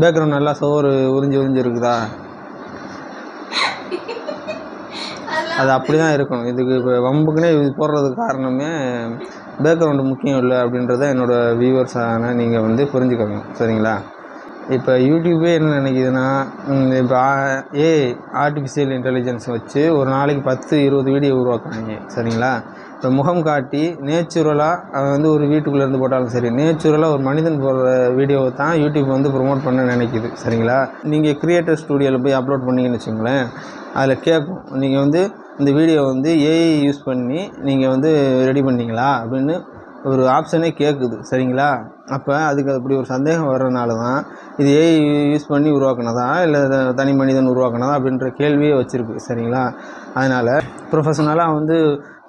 Background நல்லா சோறு உறிஞ்சி இருக்குதா? அது அப்படி தான் இருக்கணும். இதுக்கு இப்போ வம்புக்குன்னே இது போடுறதுக்கு காரணமே பேக்ரவுண்டு முக்கியம் இல்லை அப்படின்றத என்னோடய வியூவர்ஸான நீங்கள் வந்து புரிஞ்சுக்கணும். சரிங்களா? இப்போ யூடியூபே என்ன நினைக்கிதுன்னா, இப்போ ஆர்டிஃபிஷியல் இன்டெலிஜென்ஸ் வச்சு ஒரு நாளைக்கு 10-20 வீடியோ உருவாக்குறாங்க. சரிங்களா? இப்போ முகம் காட்டி நேச்சுரலாக வந்து ஒரு வீட்டுக்குள்ளேருந்து போட்டாலும் சரி, நேச்சுரலாக ஒரு மனிதன் போடுற வீடியோவை தான் யூடியூப் வந்து ப்ரொமோட் பண்ண நினைக்கிது. சரிங்களா? நீங்கள் கிரியேட்டர் ஸ்டூடியோவில் போய் அப்லோட் பண்ணிங்கன்னு வச்சுங்களேன், அதில் கேட்கும், நீங்கள் வந்து இந்த வீடியோ வந்து ஏஐ யூஸ் பண்ணி நீங்கள் வந்து ரெடி பண்ணிங்களா அப்படின்னு ஒரு ஆப்ஷனே கேட்குது. சரிங்களா? அப்போ அதுக்கு அப்படி ஒரு சந்தேகம் வர்றதுனால தான் இது ஏஐ யூஸ் பண்ணி உருவாக்குனதா இல்லை தனி மனிதன் உருவாக்குனதா அப்படின்ற கேள்வியே வச்சுருக்கு. சரிங்களா? அதனால் ப்ரொஃபஷனலாக வந்து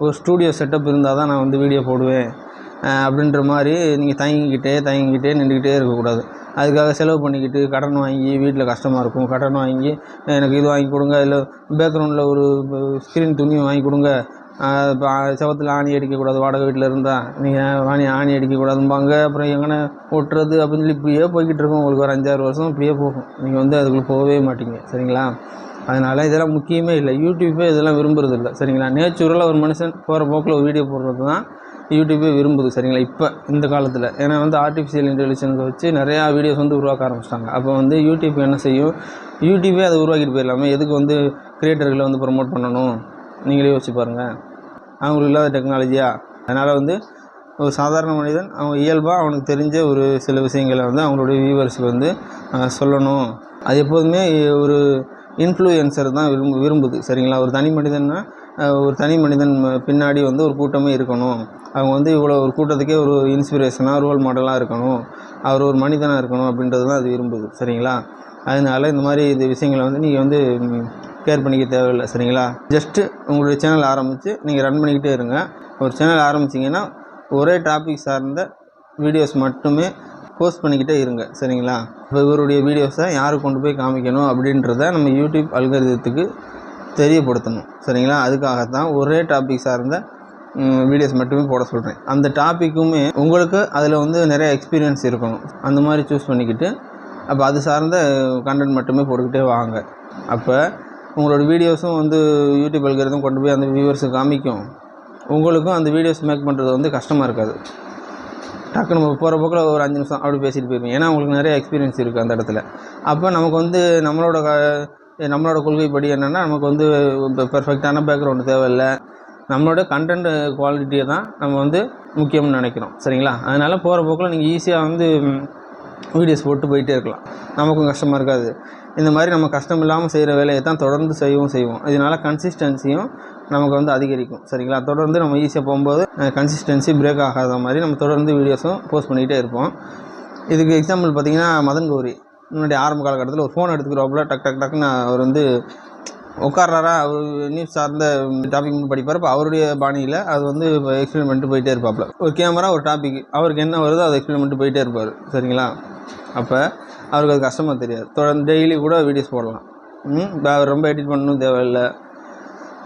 ஒரு ஸ்டூடியோ செட்டப் இருந்தால் தான் நான் வந்து வீடியோ போடுவேன் அப்படின்ற மாதிரி நீங்கள் தயங்கிக்கிட்டே நின்றுக்கிட்டே இருக்கக்கூடாது. அதுக்காக செலவு பண்ணிக்கிட்டு கடன் வாங்கி வீட்டில் கஷ்டமாக இருக்கும். கடன் வாங்கி எனக்கு இது வாங்கி கொடுங்க, இல்லை பேக்ரவுண்டில் ஒரு ஸ்க்ரீன் துணி வாங்கி கொடுங்க, இப்போ செவத்தில் ஆணி அடிக்கக்கூடாது, வாடகை வீட்டில் இருந்தால் நீங்கள் ஆணி அடிக்கக்கூடாதும்பாங்க. அப்புறம் எங்கன்னா ஒட்டுறது அப்படின்னு சொல்லி இப்படியே போய்கிட்டு இருக்கும். உங்களுக்கு ஒரு 5-6 வருஷம் இப்படியே போகும். நீங்கள் வந்து அதுக்குள்ளே போகவே மாட்டீங்க. சரிங்களா? அதனால் இதெல்லாம் முக்கியமே இல்லை. யூடியூப்பே இதெல்லாம் விரும்புறது இல்லை. சரிங்களா? நேச்சுரலாக ஒரு மனுஷன் போகிற போக்கில் ஒரு வீடியோ போடுறது தான் யூடியூப்பே விரும்புது. சரிங்களா? இப்போ இந்த காலத்தில் ஏன்னா வந்து ஆர்டிஃபிஷியல் இன்டெலிஜென்ஸை வச்சு நிறையா வீடியோஸ் வந்து உருவாக்க ஆரம்பிச்சிட்டாங்க. அப்போ வந்து யூடியூப் என்ன செய்யும், யூடியூப்பே அதை உருவாக்கிட்டு போயிடலாமே, எதுக்கு வந்து கிரியேட்டர்களை வந்து ப்ரொமோட் பண்ணணும்? நீங்களே யோசிச்சு பாருங்கள். அவங்களுக்கு இல்லாத டெக்னாலஜியா? அதனால் வந்து ஒரு சாதாரண மனிதன் அவன் இயல்பாக அவனுக்கு தெரிஞ்ச ஒரு சில விஷயங்களை வந்து அவங்களுடைய வியூவர்ஸுக்கு வந்து சொல்லணும். அது எப்போதுமே ஒரு இன்ஃப்ளூயன்சர் தான் விரும்புது. சரிங்களா? ஒரு தனி மனிதன்னா ஒரு தனி மனிதன் பின்னாடி வந்து ஒரு கூட்டமே இருக்கணும். அவங்க வந்து இவ்வளோ ஒரு கூட்டத்துக்கே ஒரு இன்ஸ்பிரேஷனாக ரோல் மாடலாக இருக்கணும், அவர் ஒரு மனிதனாக இருக்கணும் அப்படின்றது தான் அது விரும்புது. சரிங்களா? அதனால் இந்த மாதிரி இது விஷயங்களை வந்து நீங்கள் வந்து கேர் பண்ணிக்க தேவையில்லை. சரிங்களா? ஜஸ்ட்டு உங்களுடைய சேனல் ஆரம்பித்து நீங்கள் ரன் பண்ணிக்கிட்டே இருங்க. ஒரு சேனல் ஆரம்பிச்சிங்கன்னா ஒரே டாபிக் சார்ந்த வீடியோஸ் மட்டுமே போஸ்ட் பண்ணிக்கிட்டே இருங்க. சரிங்களா? இப்போ இவருடைய வீடியோஸை யாருக்கு கொண்டு போய் காமிக்கணும் அப்படின்றத நம்ம யூடியூப் அல்காரிதத்துக்கு தெரியப்படுத்தணும். சரிங்களா? அதுக்காகத்தான் ஒரே டாபிக் சார்ந்த வீடியோஸ் மட்டுமே போட சொல்கிறேன். அந்த டாப்பிக்குமே உங்களுக்கு அதில் வந்து நிறைய எக்ஸ்பீரியன்ஸ் இருக்கணும். அந்த மாதிரி சூஸ் பண்ணிக்கிட்டு அப்போ அது சார்ந்த கண்டென்ட் மட்டுமே போட்டுக்கிட்டே வாங்க. அப்போ உங்களோட வீடியோஸும் வந்து யூடியூப் அல்காரிதம் கொண்டு போய் அந்த வியூவர்ஸுக்கு காமிக்கும். உங்களுக்கும் அந்த வீடியோஸ் மேக் பண்ணுறது வந்து கஷ்டமாக இருக்காது. டக்குன்னு நம்ம போகிற போக்கில் ஒரு 5 நிமிஷம் அப்படி பேசிட்டு போயிருப்பீங்க. ஏன்னா உங்களுக்கு நிறைய எக்ஸ்பீரியன்ஸ் இருக்குது அந்த இடத்துல. அப்போ நமக்கு வந்து நம்மளோட கொள்கைப்படி என்னென்னா, நமக்கு வந்து பெர்ஃபெக்டான பேக்ரவுண்டு தேவையில்லை, நம்மளோட கண்டென்ட் குவாலிட்டியை தான் நம்ம வந்து முக்கியம்னு நினைக்கிறோம். சரிங்களா? அதனால் போகிற போக்கில் நீங்கள் ஈஸியாக வந்து வீடியோஸ் போட்டு போயிட்டே இருக்கலாம். நமக்கும் கஷ்டமாக இருக்காது. இந்த மாதிரி நம்ம கஷ்டம் இல்லாமல் செய்கிற வேலையை தான் தொடர்ந்து செய்வோம். இதனால் கன்சிஸ்டன்சியும் நமக்கு வந்து அதிகரிக்கும். சரிங்களா? தொடர்ந்து நம்ம ஈஸியாக போகும்போது கன்சிஸ்டன்சி பிரேக் ஆகாத மாதிரி நம்ம தொடர்ந்து வீடியோஸும் போஸ்ட் பண்ணிக்கிட்டே இருப்போம். இதுக்கு எக்ஸாம்பிள் பார்த்திங்கன்னா, மதன் கௌரி முன்னாடி ஆரம்ப காலகட்டத்தில் ஒரு ஃபோன் எடுத்துக்கிறோப்புல டக்குன்னு அவர் வந்து உட்கார்றாரா, அவர் நியூஸ் சார்ந்த டாபிக் படிப்பார். இப்போ அவருடைய பாணியில் அது வந்து எக்ஸ்பிளைன் பண்ணிட்டு போயிட்டே இருப்பாப்புல. ஒரு கேமரா, ஒரு டாபிக், அவருக்கு என்ன வருதோ அதை எக்ஸ்பிளைன் பண்ணிட்டு போயிட்டே இருப்பார். சரிங்களா? அப்போ அவருக்கு அது கஷ்டமாக தெரியாது. தொடர்ந்து டெய்லி கூட வீடியோஸ் போடலாம். அவர் ரொம்ப எடிட் பண்ணணும் தேவையில்லை.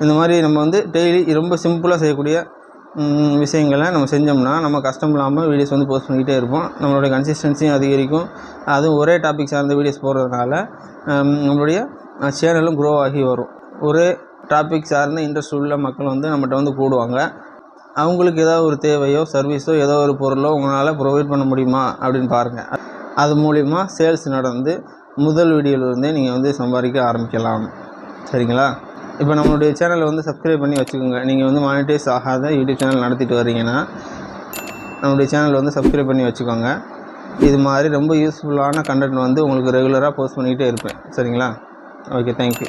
இந்த மாதிரி நம்ம வந்து டெய்லி ரொம்ப சிம்பிளாக செய்யக்கூடிய விஷயங்களை நம்ம செஞ்சோம்னா நம்ம கஷ்டம் இல்லாமல் வீடியோஸ் வந்து போஸ்ட் பண்ணிக்கிட்டே இருப்போம். நம்மளுடைய கன்சிஸ்டன்சியும் அதிகரிக்கும். அதுவும் ஒரே டாபிக் சார்ந்த வீடியோஸ் போடுறதுனால நம்மளுடைய சேனலும் க்ரோ ஆகி வரும். ஒரே டாபிக் சார்ந்த இன்ட்ரெஸ்ட் உள்ள மக்கள் வந்து நம்மகிட்ட வந்து கூடுவாங்க. அவங்களுக்கு ஏதாவது ஒரு தேவையோ சர்வீஸோ ஏதோ ஒரு பொருளோ உங்களால் ப்ரொவைட் பண்ண முடியுமா அப்படின்னு பாருங்கள். அது மூலிமா சேல்ஸ் நடந்து முதல் வீடியோவிலேருந்தே நீங்கள் வந்து சம்பாதிக்க ஆரம்பிக்கலாம். சரிங்களா? இப்போ நம்மளுடைய சேனலை வந்து சப்ஸ்கிரைப் பண்ணி வச்சுக்கோங்க. நீங்கள் வந்து மானிட்டைஸ் ஆகாத யூடியூப் சேனல் நடத்திட்டு வரீங்கன்னா நம்மளுடைய சேனல் வந்து சப்ஸ்கிரைப் பண்ணி வச்சுக்கோங்க. இது மாதிரி ரொம்ப யூஸ்ஃபுல்லான கண்டென்ட் வந்து உங்களுக்கு ரெகுலராக போஸ்ட் பண்ணிக்கிட்டே இருப்பேன். சரிங்களா? Okay, thank you.